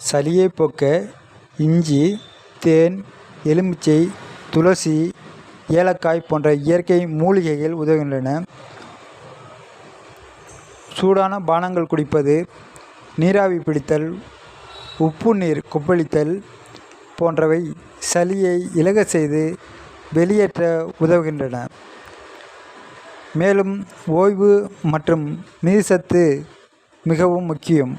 சளியை போக்க இஞ்சி, தேன், எலுமிச்சை, துளசி, ஏலக்காய் போன்ற இயற்கை மூலிகைகள் உதவுகின்றன. சூடான பானங்கள் குடிப்பது, நீராவி பிடித்தல், உப்பு நீர் கொப்பளித்தல் போன்றவை சளியை இளக செய்து வெளியேற்ற உதவுகின்றன. மேலும் ஓய்வு மற்றும் நீர்சத்து மிகவும் முக்கியம்.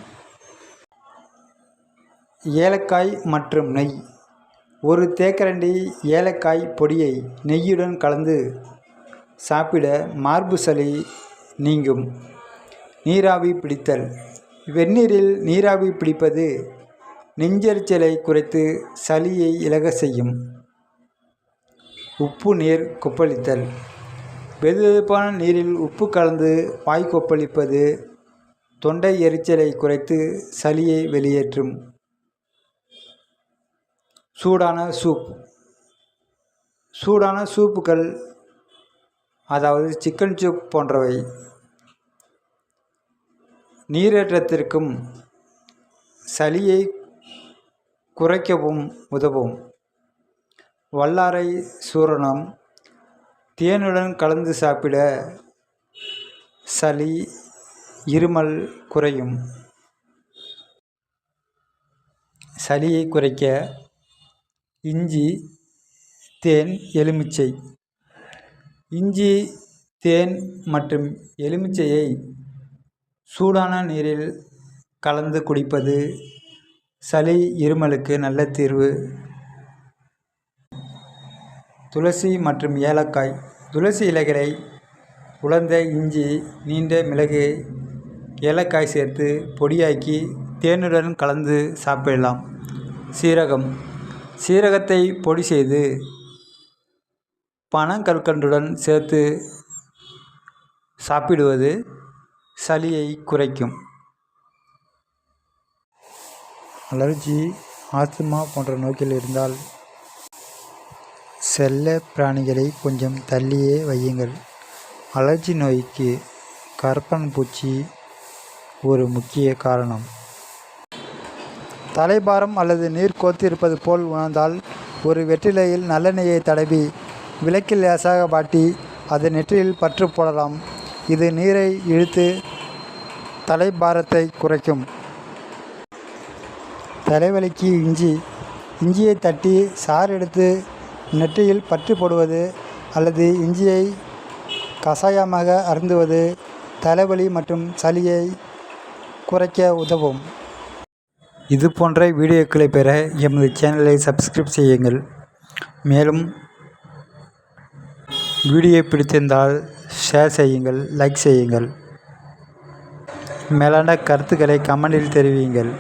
ஏலக்காய் மற்றும் நெய். ஒரு தேக்கரண்டி ஏலக்காய் பொடியை நெய்யுடன் கலந்து சாப்பிட மார்பு சளி நீங்கும். நீராவி பிடித்தல். வெந்நீரில் நீராவி பிடிப்பது நெஞ்செரிச்சலை குறைத்து சளியை இளக செய்யும். உப்பு நீர் கொப்பளித்தல். வெதுவெதுப்பான நீரில் உப்பு கலந்து வாய் கொப்பளிப்பது தொண்டை எரிச்சலை குறைத்து சளியை வெளியேற்றும். சூடான சூப். சூடான சூப்புகள், அதாவது சிக்கன் சூப் போன்றவை நீரேற்றத்திற்கும் சளியை குறைக்கவும் உதவும். வல்லாரை சூரணம் தேனுடன் கலந்து சாப்பிட சளி, இருமல் குறையும். சளியை குறைக்க இஞ்சி, தேன், எலுமிச்சை. இஞ்சி, தேன் மற்றும் எலுமிச்சையை சூடான நீரில் கலந்து குடிப்பது சளி, இருமலுக்கு நல்ல தீர்வு. துளசி மற்றும் ஏலக்காய். துளசி இலைகளை, உலர்ந்த இஞ்சி, நீண்ட மிளகு, ஏலக்காய் சேர்த்து பொடியாக்கி தேனுடன் கலந்து சாப்பிடலாம். சீரகம். சீரகத்தை பொடி செய்து பனங்கற்கண்டுடன் சேர்த்து சாப்பிடுவது சளியை குறைக்கும். அலர்ஜி, ஆஸ்துமா போன்ற நோய்கள் இருந்தால் செல்ல பிராணிகளை கொஞ்சம் தள்ளியே வையுங்கள். அலர்ஜி நோய்க்கு கரப்பான் பூச்சி ஒரு முக்கிய காரணம். தலைபாரம் அல்லது நீர் கோர்த்திருப்பது போல் உணர்ந்தால் ஒரு வெற்றிலையில் நல்லெண்ணெயை தடவி விளக்கில் லேசாக வாட்டி அது நெற்றியில் பற்று போடலாம். இது நீரை இழுத்து தலைபாரத்தை குறைக்கும். தலைவலிக்கு இஞ்சி. இஞ்சியை தட்டி சாறு எடுத்து நெற்றியில் பற்று போடுவது அல்லது இஞ்சியை கஷாயமாக அருந்துவது தலைவலி மற்றும் சளியை குறைக்க உதவும். இது போன்ற வீடியோக்களை பெற எமது சேனலை சப்ஸ்கிரைப் செய்யுங்கள். மேலும் வீடியோ பிடித்திருந்தால் ஷேர் செய்யுங்கள், லைக் செய்யுங்கள். மேலான கருத்துக்களை கமெண்டில் தெரிவியுங்கள்.